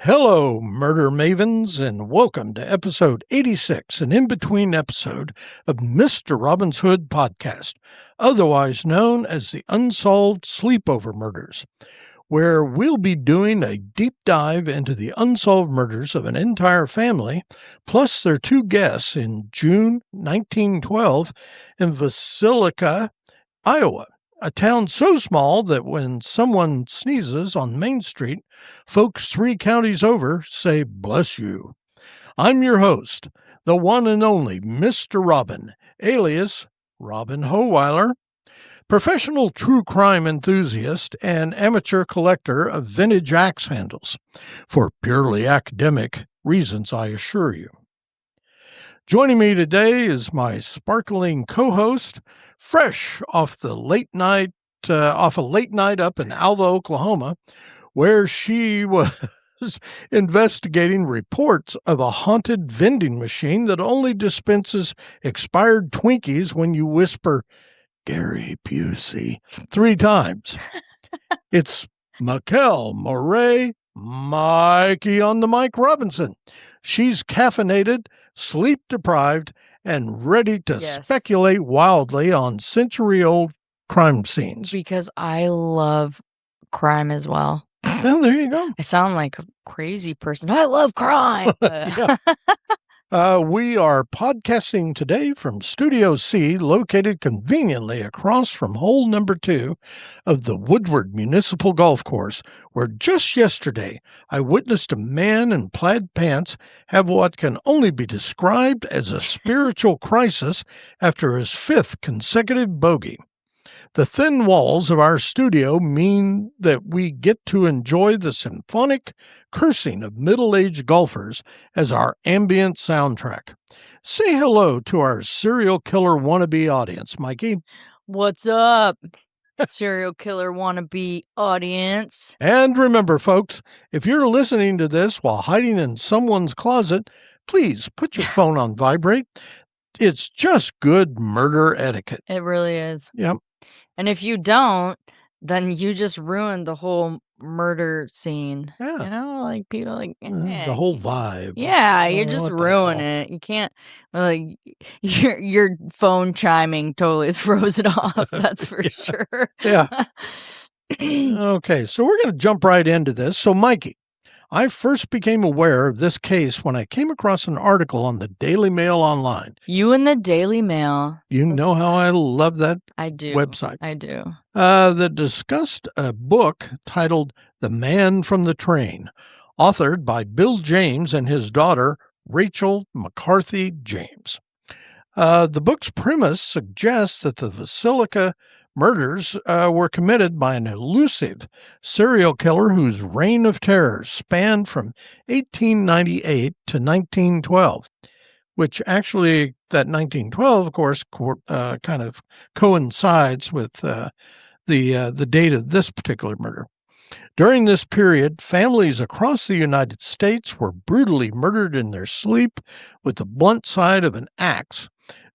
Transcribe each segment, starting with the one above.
Hello, murder mavens, and welcome to episode 86, an in-between episode of Mr. Robin's Hood podcast, otherwise known as the Unsolved Sleepover Murders, where we'll be doing a deep dive into the unsolved murders of an entire family, plus their two guests in June 1912 in Villisca, Iowa. A town so small that when someone sneezes on Main Street, folks 3 counties over say, "Bless you." I'm your host, the one and only Mr. Robin, alias Robin Hohweiler, professional true crime enthusiast and amateur collector of vintage axe handles, for purely academic reasons, I assure you. Joining me today is my sparkling co-host, fresh off a late night up in Alva, Oklahoma, where she was investigating reports of a haunted vending machine that only dispenses expired Twinkies when you whisper, "Gary Busey," 3 times. It's Mikel Mauree Mikey-on-the-Mic Robinson. She's caffeinated, sleep-deprived, and ready to speculate wildly on century-old crime scenes. Because I love crime as well. Well, there you go. I sound like a crazy person. I love crime. We are podcasting today from Studio C, located conveniently across from hole number 2 of the Woodward Municipal Golf Course, where just yesterday I witnessed a man in plaid pants have what can only be described as a spiritual crisis after his 5th consecutive bogey. The thin walls of our studio mean that we get to enjoy the symphonic cursing of middle-aged golfers as our ambient soundtrack. Say hello to our serial killer wannabe audience, Mikey. What's up, serial killer wannabe audience? And remember, folks, if you're listening to this while hiding in someone's closet, please put your phone on vibrate. It's just good murder etiquette. It really is. Yep. And if you don't, then you just ruined the whole murder scene. Yeah. You know, like people like the whole vibe. Yeah, you just ruin it. You can't like your phone chiming totally throws it off. That's for sure. Yeah. Okay, so we're going to jump right into this. So, Mikey, I first became aware of this case when I came across an article on the Daily Mail Online. You and the Daily Mail. You know how I love that website. I do. That discussed a book titled The Man from the Train, authored by Bill James and his daughter, Rachel McCarthy James. The book's premise suggests that the Villisca murders were committed by an elusive serial killer whose reign of terror spanned from 1898 to 1912, which actually, that 1912, of course, kind of coincides with the date of this particular murder. During this period, families across the United States were brutally murdered in their sleep with the blunt side of an axe.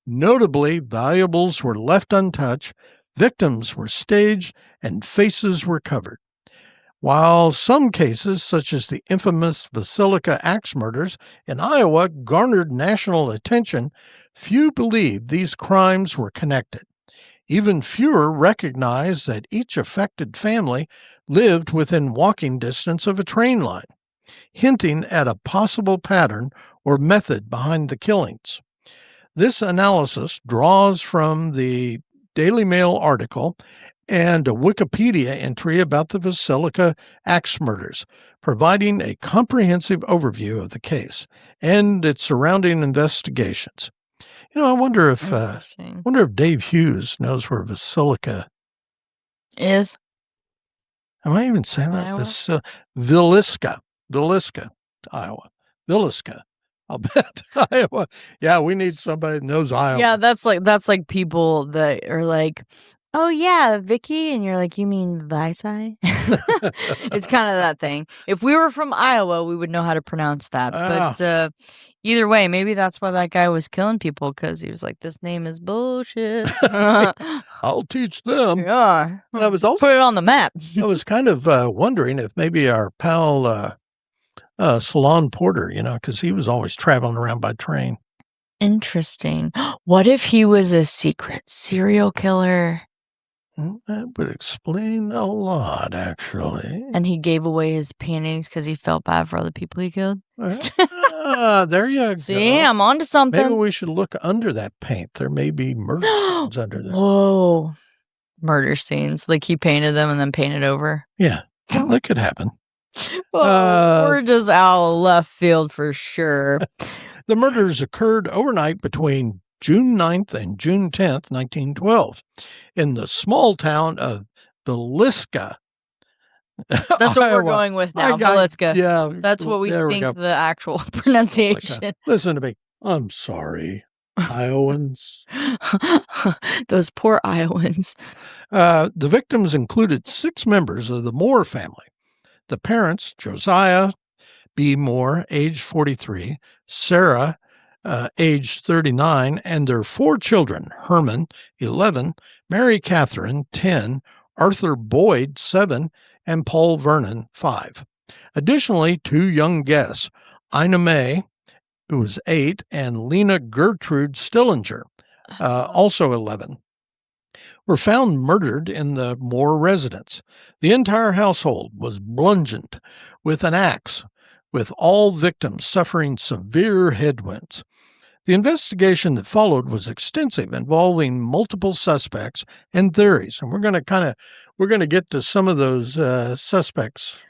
Notably, valuables were left untouched, victims were staged, and faces were covered. While some cases, such as the infamous Villisca axe murders in Iowa, garnered national attention, few believed these crimes were connected. Even fewer recognized that each affected family lived within walking distance of a train line, hinting at a possible pattern or method behind the killings. This analysis draws from the Daily Mail article and a Wikipedia entry about the Villisca axe murders, providing a comprehensive overview of the case and its surrounding investigations. You know, I wonder if Dave Hughes knows where Villisca is. Am I even saying that? Villisca, Iowa. Villisca. I'll bet. Iowa. Yeah, we need somebody that knows Iowa. Yeah, that's like people that are like, "Oh yeah, Vicky," and you're like, "You mean Visai?" It's kind of that thing. If we were from Iowa, we would know how to pronounce that. But either way, maybe that's why that guy was killing people, because he was like, "This name is bullshit." I'll teach them. Yeah, I was also put it on the map. I was kind of wondering if maybe our pal salon porter, because he was always traveling around by train. Interesting. What if he was a secret serial killer? That would explain a lot, actually. And he gave away his paintings because he felt bad for other people he killed? There you go. See, I'm onto something. Maybe we should look under that paint. There may be murder scenes under there. Whoa. Murder scenes. Like he painted them and then painted over. Yeah, that could happen. We're just out of left field for sure. The murders occurred overnight between June 9th and June 10th, 1912, in the small town of Villisca. That's what we're going with now, Villisca. Yeah. That's what we think the actual pronunciation. Listen to me. I'm sorry, Iowans. Those poor Iowans. The victims included 6 members of the Moore family. The parents, Josiah B. Moore, age 43, Sarah, age 39, and their 4 children, Herman, 11, Mary Catherine, 10, Arthur Boyd, 7, and Paul Vernon, 5. Additionally, 2 young guests, Ina May, who was 8, and Lena Gertrude Stillinger, also 11, were found murdered in the Moore residence. The entire household was bludgeoned with an axe, with all victims suffering severe head wounds. The investigation that followed was extensive, involving multiple suspects and theories, and we're going to get to some of those suspects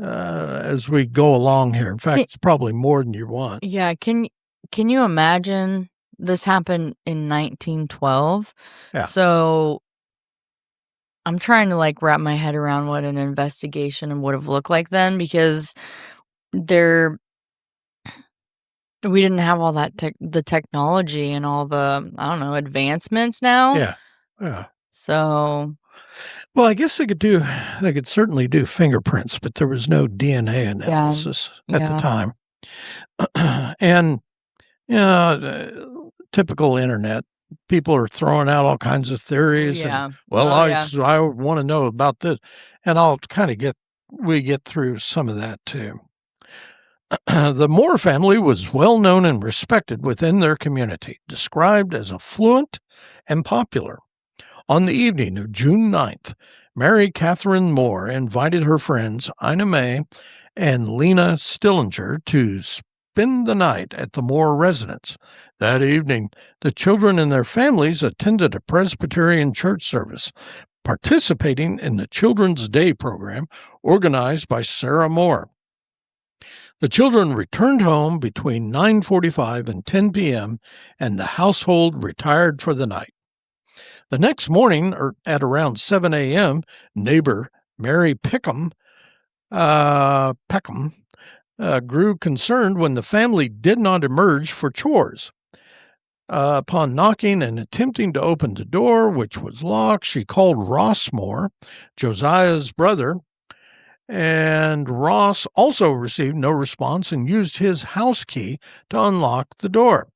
as we go along here. In fact, it's probably more than you want. Yeah, can you imagine this happened in 1912? Yeah. So I'm trying to wrap my head around what an investigation would have looked like then, because we didn't have all that the technology and all the, I don't know, advancements now. Yeah. So, well, I guess they could certainly do fingerprints, but there was no DNA analysis at the time. And typical internet, people are throwing out all kinds of theories. Yeah. And, I want to know about this, and I'll kind of get through some of that too. The Moore family was well known and respected within their community, described as affluent and popular. On the evening of June 9th, Mary Catherine Moore invited her friends Ina May and Lena Stillinger to spend the night at the Moore residence. That evening, the children and their families attended a Presbyterian church service, participating in the Children's Day program organized by Sarah Moore. The children returned home between 9:45 and 10 p.m., and the household retired for the night. The next morning, at around 7 a.m., neighbor Mary Peckham grew concerned when the family did not emerge for chores. Upon knocking and attempting to open the door, which was locked, she called Ross Moore, Josiah's brother, and Ross also received no response and used his house key to unlock the door.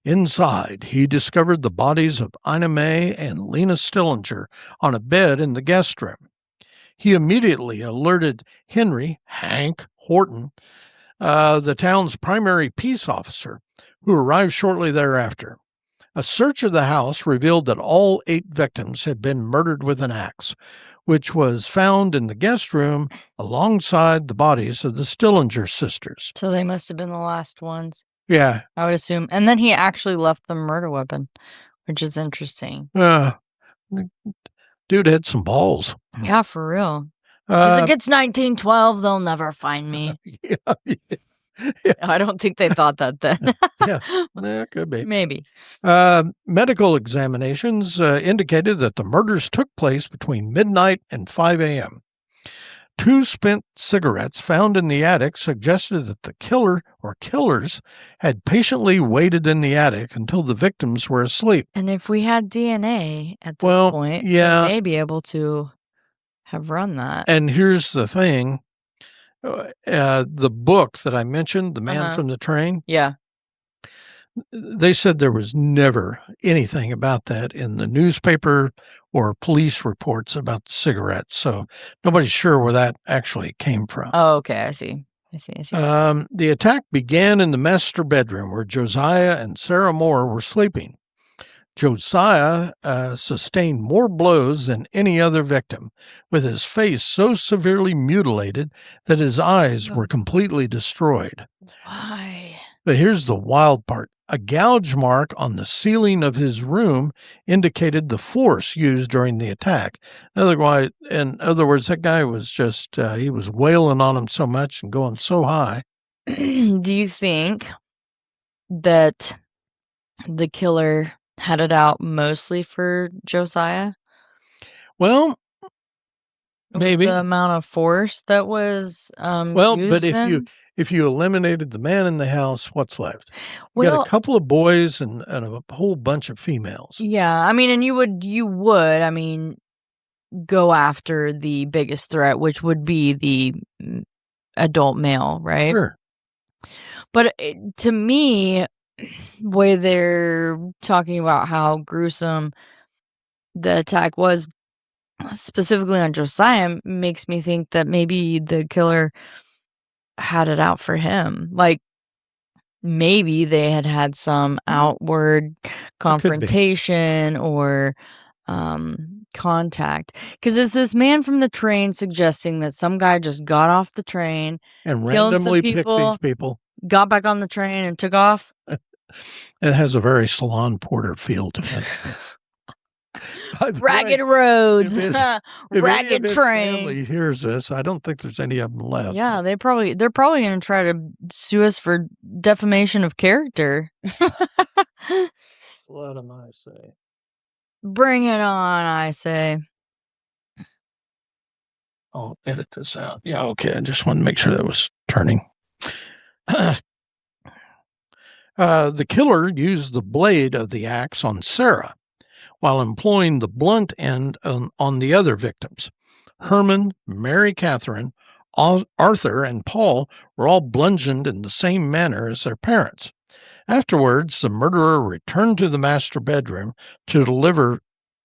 Inside, he discovered the bodies of Ina May and Lena Stillinger on a bed in the guest room. He immediately alerted Hank Horton, the town's primary peace officer, who arrived shortly thereafter. A search of the house revealed that all 8 victims had been murdered with an axe, which was found in the guest room alongside the bodies of the Stillinger sisters. So they must have been the last ones. Yeah. I would assume. And then he actually left the murder weapon, which is interesting. Dude had some balls. Yeah, for real. He's like, it's 1912, they'll never find me. Yeah. I don't think they thought that then. Yeah, could be. Maybe. Medical examinations indicated that the murders took place between midnight and 5 a.m. 2 spent cigarettes found in the attic suggested that the killer or killers had patiently waited in the attic until the victims were asleep. And if we had DNA at this point, we may be able to have run that. And here's the thing. The book that I mentioned, The Man from the Train. Yeah. They said there was never anything about that in the newspaper or police reports about the cigarettes. So nobody's sure where that actually came from. Oh, okay. I see. I see. The attack began in the master bedroom where Josiah and Sarah Moore were sleeping. Josiah sustained more blows than any other victim, with his face so severely mutilated that his eyes were completely destroyed. Why? But here's the wild part. A gouge mark on the ceiling of his room indicated the force used during the attack. In other words, that guy was just, he was wailing on him so much and going so high. Do you think that the killer had it out mostly for Josiah? Well, maybe. The amount of force that was But used if you eliminated the man in the house, what's left? You got Well, a couple of boys and a whole bunch of females. yeah, I mean, and you would, I mean, go after the biggest threat, which would be the adult male, right? Sure. But to me, way they're talking about how gruesome the attack was, specifically on Josiah, makes me think that maybe the killer had it out for him. Like, maybe they had some outward confrontation or contact. Because it's this man from the train suggesting that some guy just got off the train and killed some randomly picked people, these people. Got back on the train and took off. It has a very Salon Porter feel to it. Ragged roads, if ragged train. Family hears this, I don't think there's any of them left. Yeah, they're probably going to try to sue us for defamation of character. Let them, I say. Bring it on, I say. I'll edit this out. Yeah, okay. I just wanted to make sure that was turning. The killer used the blade of the axe on Sarah, while employing the blunt end on the other victims. Herman, Mary Catherine, Arthur, and Paul were all bludgeoned in the same manner as their parents. Afterwards, the murderer returned to the master bedroom to deliver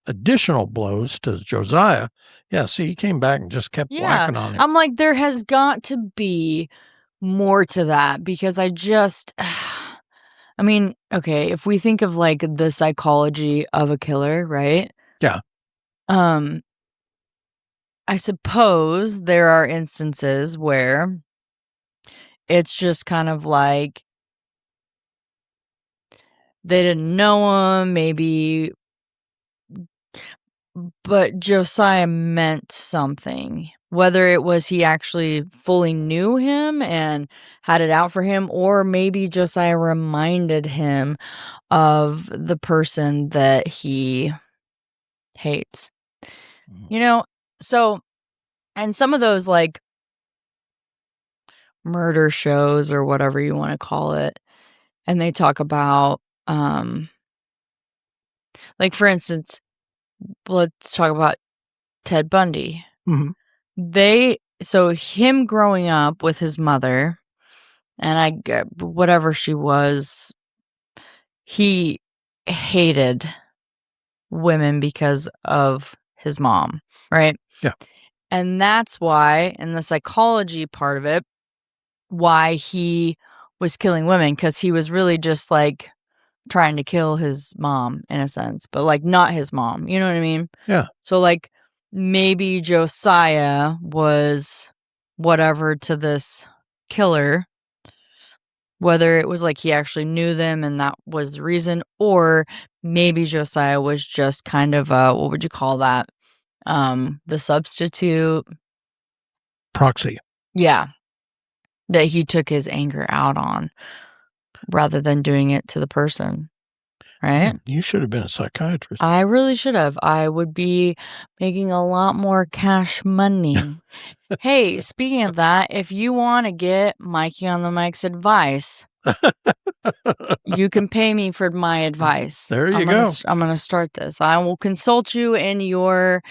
additional blows to Josiah. Yeah, see, he came back and just kept whacking on him. I'm like, there has got to be more to that, because I mean, okay, if we think of like the psychology of a killer, right? Yeah. I suppose there are instances where it's just kind of like they didn't know him, maybe, but Josiah meant something. Whether it was he actually fully knew him and had it out for him, or maybe Josiah reminded him of the person that he hates. You know, so, and some of those like murder shows or whatever you want to call it, and they talk about, like, for instance, let's talk about Ted Bundy. Mm-hmm. So him growing up with his mother, and whatever she was, he hated women because of his mom, right? Yeah. And that's why, in the psychology part of it, why he was killing women, because he was really just like trying to kill his mom in a sense, but like not his mom. You know what I mean? Yeah. So like maybe Josiah was whatever to this killer, whether it was like he actually knew them and that was the reason, or maybe Josiah was just kind of what would you call that? The substitute proxy. Yeah. That he took his anger out on rather than doing it to the person. Right? You should have been a psychiatrist. I really should have. I would be making a lot more cash money. Hey, speaking of that, if you want to get Mikey-on-the-Mic's advice, you can pay me for my advice. There you go. I'm going to start this. I will consult you in your,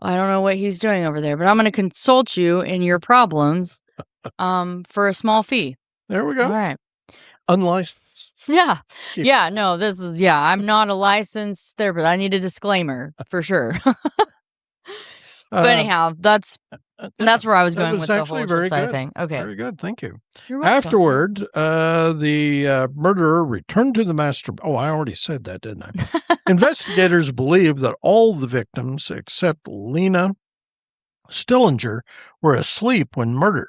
I don't know what he's doing over there, but I'm going to consult you in your problems for a small fee. There we go. All right. Unlicensed. Yeah. No, I'm not a licensed therapist. I need a disclaimer for sure. But anyhow, that's That's where I was that going was with the actually whole very Josiah good. thing. Okay. Very good. Thank you. You're welcome. Afterward, the murderer returned to the master. Oh, I already said that, didn't I? Investigators believe that all the victims, except Lena Stillinger, were asleep when murdered.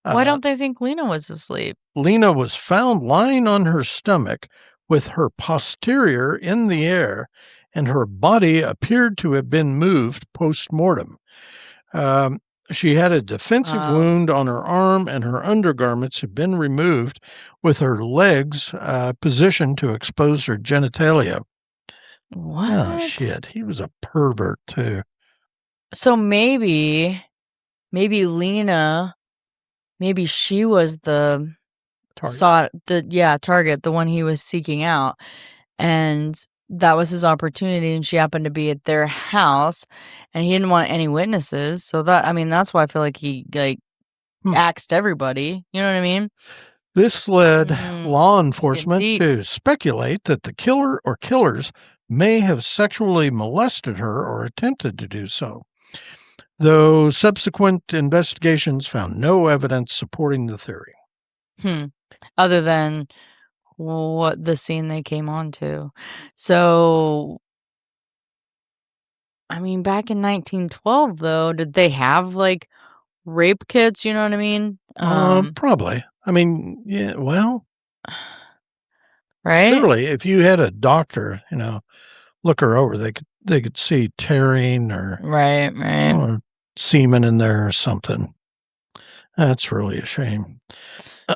Why don't they think Lena was asleep? Lena was found lying on her stomach with her posterior in the air, and her body appeared to have been moved post-mortem. She had a defensive wound on her arm, and her undergarments had been removed with her legs positioned to expose her genitalia. What? Oh, shit. He was a pervert, too. So maybe Lena, maybe she was the target, the one he was seeking out, and that was his opportunity, and she happened to be at their house, and he didn't want any witnesses. So that's why I feel like he axed everybody. You know what I mean? This led law Let's get enforcement deep. to speculate that the killer or killers may have sexually molested her or attempted to do so, though subsequent investigations found no evidence supporting the theory. Other than what the scene they came on to. So, I mean, back in 1912, though, did they have like rape kits? You know what I mean? Probably. I mean, yeah, well, right? surely if you had a doctor, look her over, they could see tearing or Right. or semen in there or something. That's really a shame.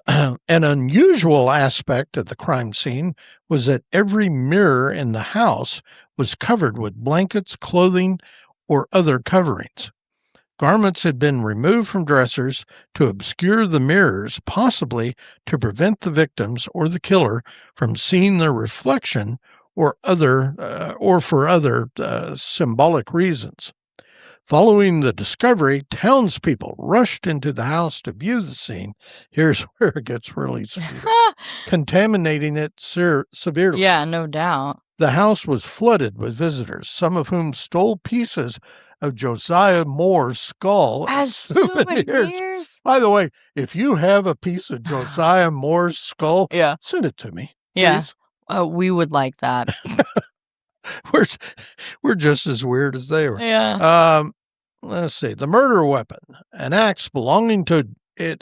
An unusual aspect of the crime scene was that every mirror in the house was covered with blankets, clothing, or other coverings. Garments had been removed from dressers to obscure the mirrors, possibly to prevent the victims or the killer from seeing their reflection or for other symbolic reasons. Following the discovery, townspeople rushed into the house to view the scene. Here's where it gets really screwed, contaminating it severely. Yeah, no doubt. The house was flooded with visitors, some of whom stole pieces of Josiah Moore's skull as souvenirs. By the way, if you have a piece of Josiah Moore's skull, send it to me. Please. Yeah, we would like that. We're just as weird as they were. Yeah. Let's see. The murder weapon, an axe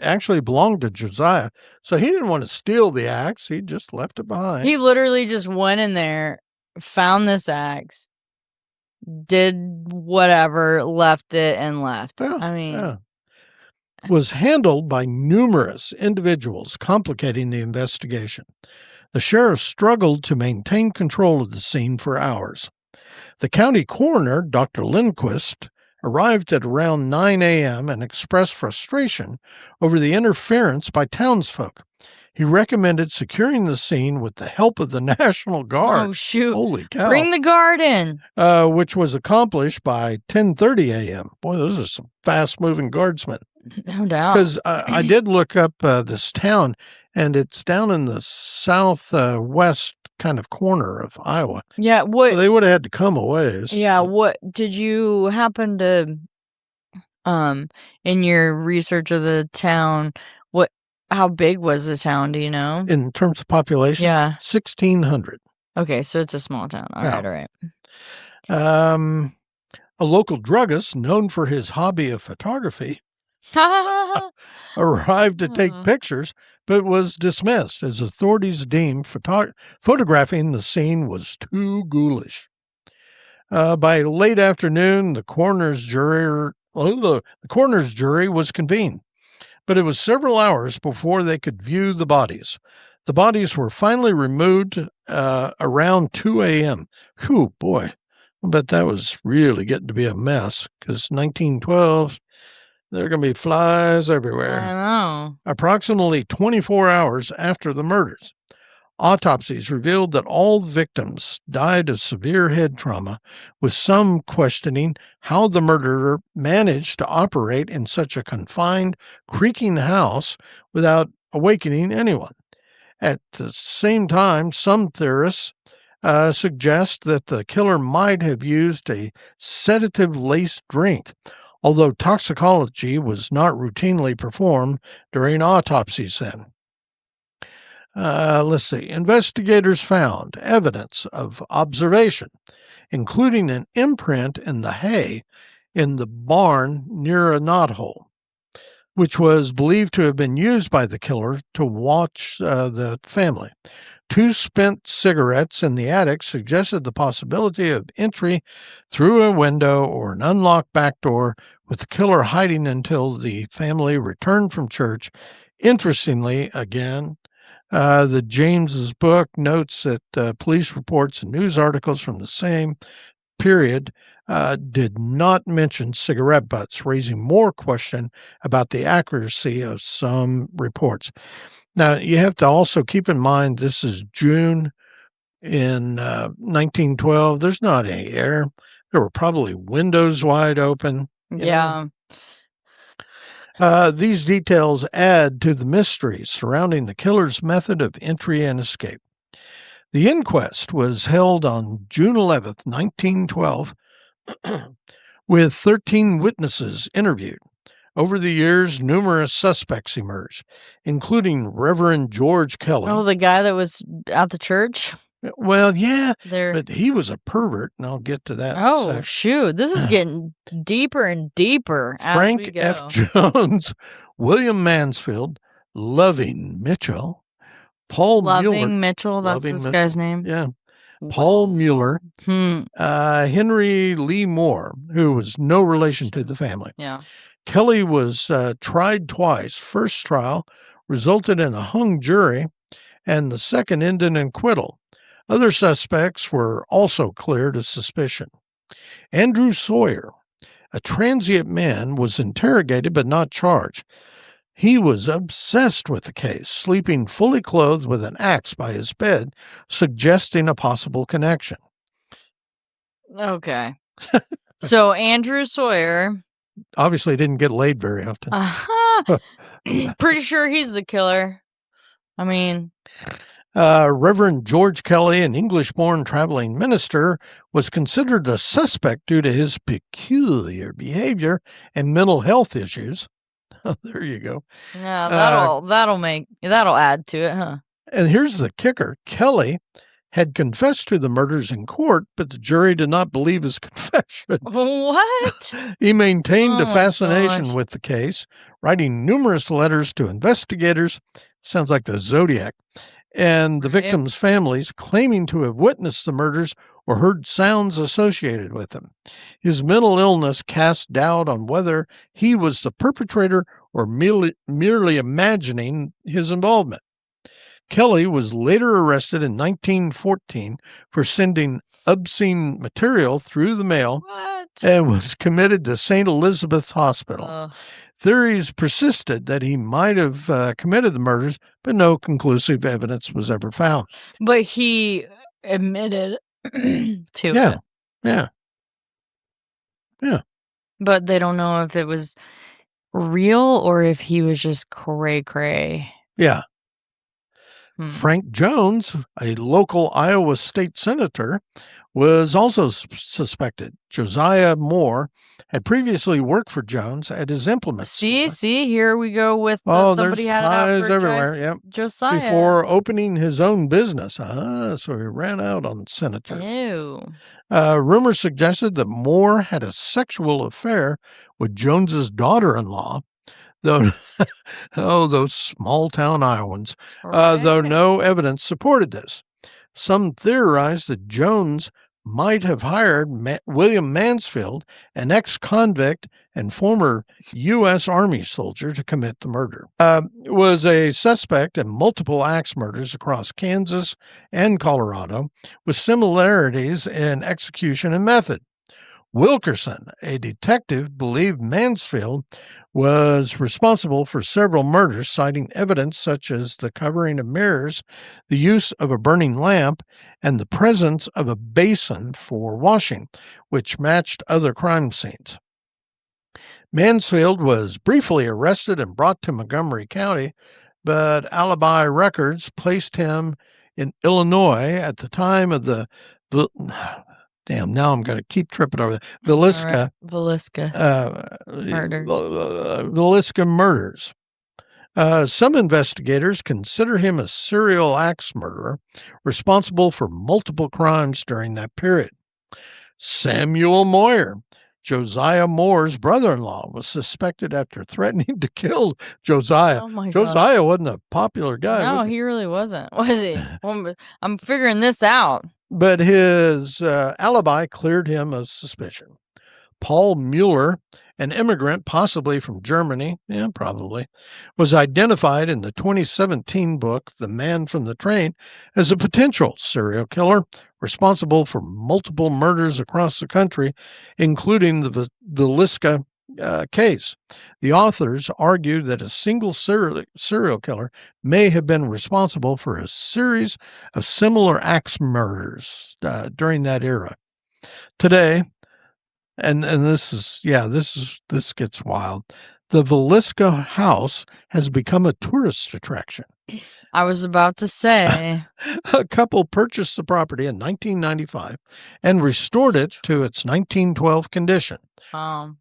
actually belonged to Josiah, so he didn't want to steal the axe. He just left it behind. He literally just went in there, found this axe, did whatever, left it, and left. Was handled by numerous individuals, complicating the investigation. The sheriff struggled to maintain control of the scene for hours. The county coroner, Dr. Lindquist, arrived at around 9 a.m. and expressed frustration over the interference by townsfolk. He recommended securing the scene with the help of the National Guard. Oh, shoot. Holy cow. Bring the guard in. Which was accomplished by 10:30 a.m. Boy, those are some fast-moving guardsmen. No doubt. Because I did look up this town, and it's down in the southwest kind of corner of Iowa. Yeah, so they would have had to come a ways. Yeah, what did you happen to in your research of the town, how big was the town, do you know? In terms of population? Yeah. 1,600. Okay, so it's a small town. All right. A local druggist known for his hobby of photography arrived to take pictures, but was dismissed as authorities deemed photographing the scene was too ghoulish. By late afternoon, the coroner's jury was convened, but it was several hours before they could view the bodies. The bodies were finally removed around 2 a.m. Whew, boy, I bet that was really getting to be a mess, because 1912... there are going to be flies everywhere. I know. Approximately 24 hours after the murders, autopsies revealed that all the victims died of severe head trauma, with some questioning how the murderer managed to operate in such a confined, creaking house without awakening anyone. At the same time, some theorists suggest that the killer might have used a sedative-laced drink, although toxicology was not routinely performed during autopsies then. Let's see. Investigators found evidence of observation, including an imprint in the hay in the barn near a knothole, which was believed to have been used by the killer to watch the family. 2 spent cigarettes in the attic suggested the possibility of entry through a window or an unlocked back door, with the killer hiding until the family returned from church. Interestingly, again, the James's book notes that police reports and news articles from the same period did not mention cigarette butts, raising more question about the accuracy of some reports. Now, you have to also keep in mind this is June in 1912. There's not any air. There were probably windows wide open. Yeah. These details add to the mystery surrounding the killer's method of entry and escape. The inquest was held on June 11th, 1912, with 13 witnesses interviewed. Over the years, numerous suspects emerged, including Reverend George Kelly. Oh, the guy that was at the church? Well, yeah, There. but he was a pervert, and I'll get to that. Oh, shoot. This is getting deeper and deeper as we Frank go. F. Jones, William Mansfield, Loving Mitchell, Paul Mueller. Loving Mitchell, that's Loving this Mitchell, guy's name? Yeah. Paul Mueller, Hmm. Henry Lee Moore, who was no relation to the family. Yeah. Kelly was tried twice. First trial resulted in a hung jury, and the second ended in acquittal. Other suspects were also cleared of suspicion. Andrew Sawyer, a transient man, was interrogated but not charged. He was obsessed with the case, sleeping fully clothed with an axe by his bed, suggesting a possible connection. Okay. So Andrew Sawyer. Obviously didn't get laid very often. Pretty sure he's the killer. I mean, Reverend George Kelly, an English-born traveling minister, was considered a suspect due to his peculiar behavior and mental health issues. Oh, there you go. yeah, that'll add to it, huh? And here's the kicker. Kelly had confessed to the murders in court, but the jury did not believe his confession. What? He maintained Oh a my fascination gosh. with the case, writing numerous letters to investigators. Sounds like the Zodiac. And the Right. victims' families, claiming to have witnessed the murders or heard sounds associated with them. His mental illness cast doubt on whether he was the perpetrator or merely imagining his involvement. Kelly was later arrested in 1914 for sending obscene material through the mail What? and was committed to St. Elizabeth's Hospital. Ugh. Theories persisted that he might have committed the murders, but no conclusive evidence was ever found. But he admitted to Yeah, it. yeah. But they don't know if it was real or if he was just cray-cray. Yeah. Hmm. Frank Jones, a local Iowa state senator, was also suspected. Josiah Moore had previously worked for Jones at his implement See, store here we go with Oh, somebody there's had it out ties for everywhere, yep. Josiah. before opening his own business. So he ran out on senator. Ew. Rumors suggested that Moore had a sexual affair with Jones's daughter-in-law, though those small-town Iowans, though Right. no evidence supported this. Some theorized that Jones might have hired William Mansfield, an ex-convict and former U.S. Army soldier, to commit the murder. Was a suspect in multiple axe murders across Kansas and Colorado, with similarities in execution and method. Wilkerson, a detective, believed Mansfield was responsible for several murders, citing evidence such as the covering of mirrors, the use of a burning lamp, and the presence of a basin for washing, which matched other crime scenes. Mansfield was briefly arrested and brought to Montgomery County, but alibi records placed him in Illinois at the time of the damn, now I'm going to keep tripping over that. Villisca. Villisca. Murder. Villisca murders. Some investigators consider him a serial axe murderer responsible for multiple crimes during that period. Samuel Moyer, Josiah Moore's brother-in-law, was suspected after threatening to kill Josiah. Oh my Josiah God. wasn't a popular guy, No, was he? he really wasn't. Was he? Well, I'm figuring this out. But his alibi cleared him of suspicion. Paul Mueller, an immigrant possibly from Germany, probably, was identified in the 2017 book, The Man from the Train, as a potential serial killer responsible for multiple murders across the country, including the Villisca case. The authors argued that a single serial killer may have been responsible for a series of similar axe murders during that era. Today, and this gets wild. The Villisca house has become a tourist attraction. I was about to say. A couple purchased the property in 1995 and restored it to its 1912 condition,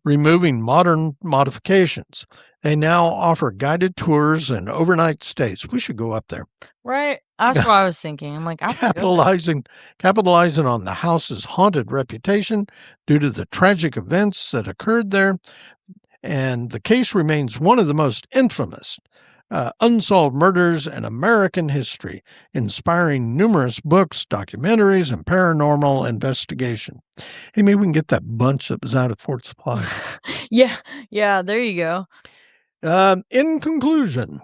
removing modern modifications. They now offer guided tours and overnight stays. We should go up there. Right. That's what I was thinking. I'm like, capitalizing on the house's haunted reputation due to the tragic events that occurred there. And the case remains one of the most infamous unsolved murders in American history, inspiring numerous books, documentaries, and paranormal investigation. Hey, maybe we can get that bunch that was out at Fort Supply. Yeah, there you go. In conclusion,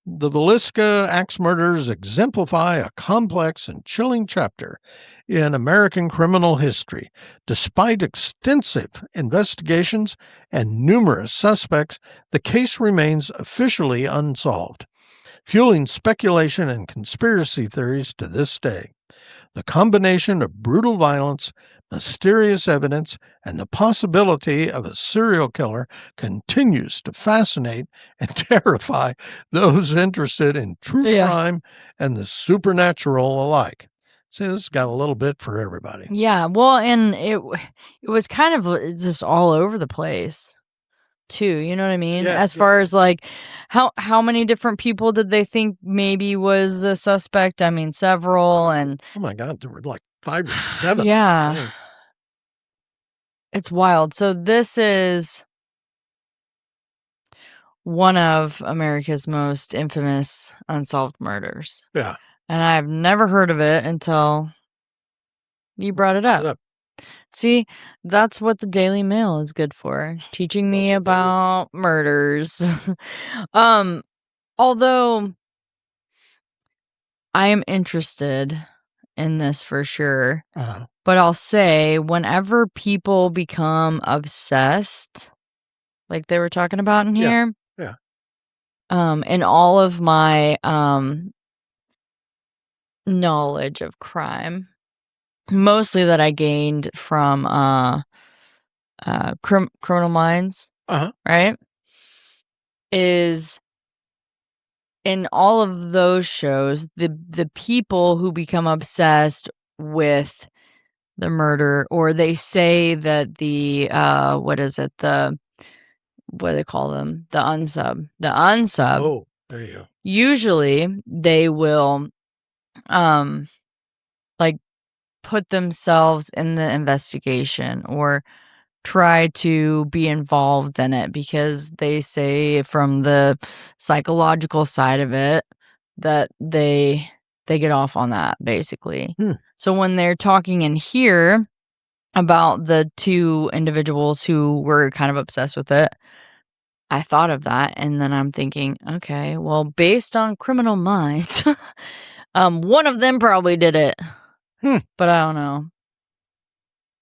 the Villisca axe murders exemplify a complex and chilling chapter in American criminal history. Despite extensive investigations and numerous suspects, the case remains officially unsolved, fueling speculation and conspiracy theories to this day. The combination of brutal violence, mysterious evidence, and the possibility of a serial killer continues to fascinate and terrify those interested in true crime and the supernatural alike. See, this has got a little bit for everybody. Yeah, well, and it was kind of just all over the place, too. You know what I mean? As far as like how many different people did they think maybe was a suspect? I mean, several. And oh my God, there were like 5 or 7. Yeah. It's wild. So this is one of America's most infamous unsolved murders. Yeah. And I've never heard of it until you brought it up. See, that's what the Daily Mail is good for, teaching me about murders. Although I am interested in this for sure. But I'll say, whenever people become obsessed, like they were talking about in here, in all of my knowledge of crime, mostly that I gained from Criminal Minds, right, is in all of those shows, the people who become obsessed with the murder, or they say that the what do they call them, the unsub Oh, there you go. Usually they will like put themselves in the investigation or try to be involved in it, because they say from the psychological side of it that they get off on that, basically. So when they're talking in here about the 2 individuals who were kind of obsessed with it, I thought of that, and then I'm thinking, okay, well, based on Criminal Minds, one of them probably did it. But I don't know,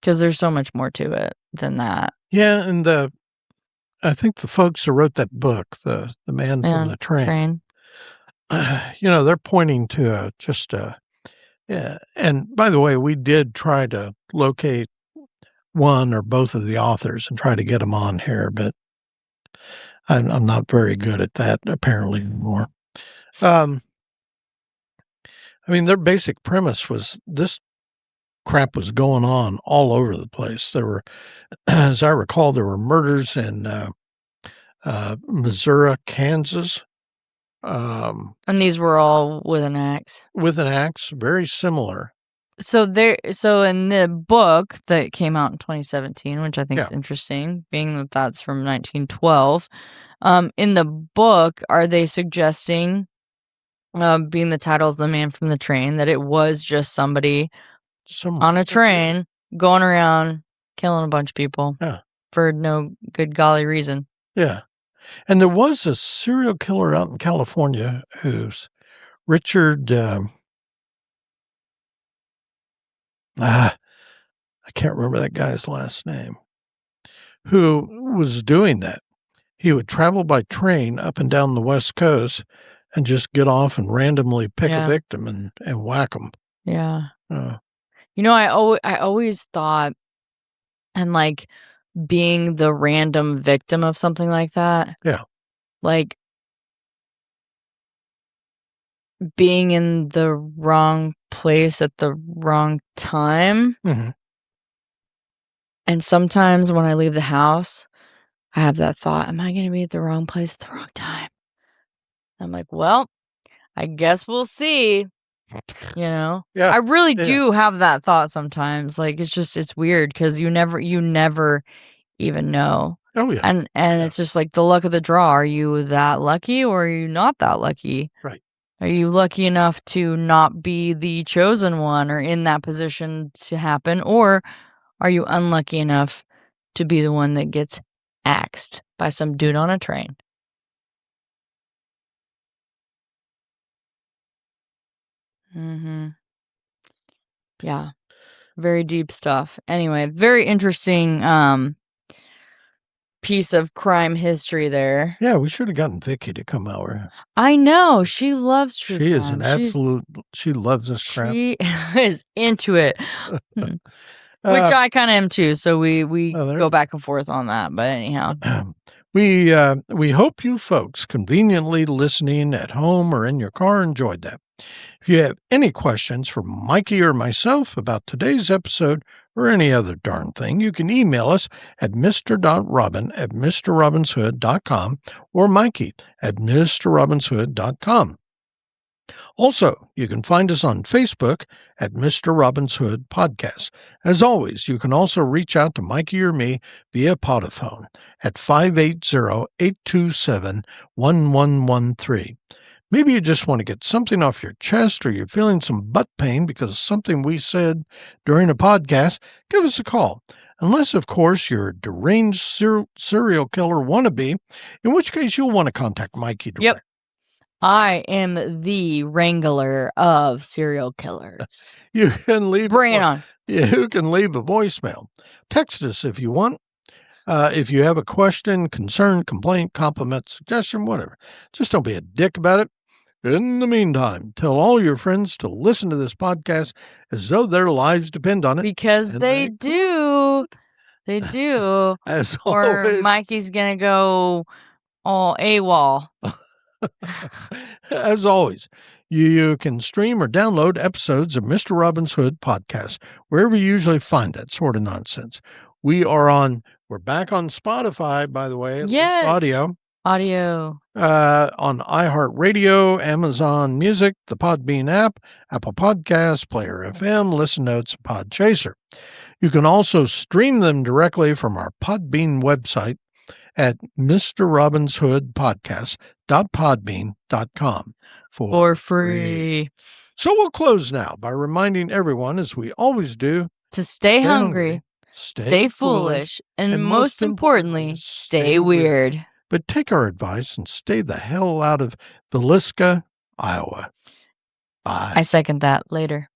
because there's so much more to it than that. Yeah, and I think the folks who wrote that book, the Man from the Train, they're pointing to and by the way, we did try to locate one or both of the authors and try to get them on here, but I'm not very good at that apparently anymore. I mean, their basic premise was this crap was going on all over the place. There were, as I recall, there were murders in Missouri, Kansas. And these were all with an axe. With an axe, very similar. So in the book that came out in 2017, which I think is interesting, being that that's from 1912, in the book, are they suggesting, being the title's The Man from the Train, that it was just somebody on a train going around killing a bunch of people for no good golly reason? Yeah. And there was a serial killer out in California who's Richard, I can't remember that guy's last name, who was doing that. He would travel by train up and down the West Coast and just get off and randomly pick a victim and whack them. Yeah. You know, I always thought, and like being the random victim of something like that. Yeah. Like being in the wrong place at the wrong time. Mm-hmm. And sometimes when I leave the house, I have that thought, am I going to be at the wrong place at the wrong time? I'm like, well, I guess we'll see. You know? Yeah. I really do have that thought sometimes. Like, it's weird because you never even know. Oh, yeah. And it's just like the luck of the draw. Are you that lucky or are you not that lucky? Right. Are you lucky enough to not be the chosen one or in that position to happen? Or are you unlucky enough to be the one that gets axed by some dude on a train? Mm-hmm. Yeah. Very deep stuff. Anyway, very interesting piece of crime history there. Yeah, we should have gotten Vicky to come over. I know. She loves true crime. She is an absolute, she loves this crap. She is into it. Which I kind of am too. So we go back and forth on that. But anyhow. We hope you folks conveniently listening at home or in your car enjoyed that. If you have any questions for Mikey or myself about today's episode or any other darn thing, you can email us at mr.robin@mrrobinshood.com or Mikey@mrrobinshood.com. Also, you can find us on Facebook at Mr. Robin's Hood Podcast. As always, you can also reach out to Mikey or me via Podaphone at 580-827-1113. Maybe you just want to get something off your chest or you're feeling some butt pain because of something we said during a podcast, give us a call. Unless, of course, you're a deranged serial killer wannabe, in which case you'll want to contact Mikey directly. Yep. I am the wrangler of serial killers. You can leave Bring it on. You can leave a voicemail. Text us if you want. If you have a question, concern, complaint, compliment, suggestion, whatever. Just don't be a dick about it. In the meantime, tell all your friends to listen to this podcast as though their lives depend on it. Because they do. They do. As or always, Mikey's going to go all AWOL. As always, you can stream or download episodes of Mr. Robin's Hood Podcast wherever you usually find that sort of nonsense. We're back on Spotify, by the way. Yes. Audio. On iHeartRadio, Amazon Music, the Podbean app, Apple Podcasts, Player FM, Listen Notes, and Podchaser. You can also stream them directly from our Podbean website at mrrobinshoodpodcast.podbean.com for free. So we'll close now by reminding everyone, as we always do, to stay hungry, stay foolish, and most importantly, stay weird. But take our advice and stay the hell out of Villisca, Iowa. Bye. I second that. Later.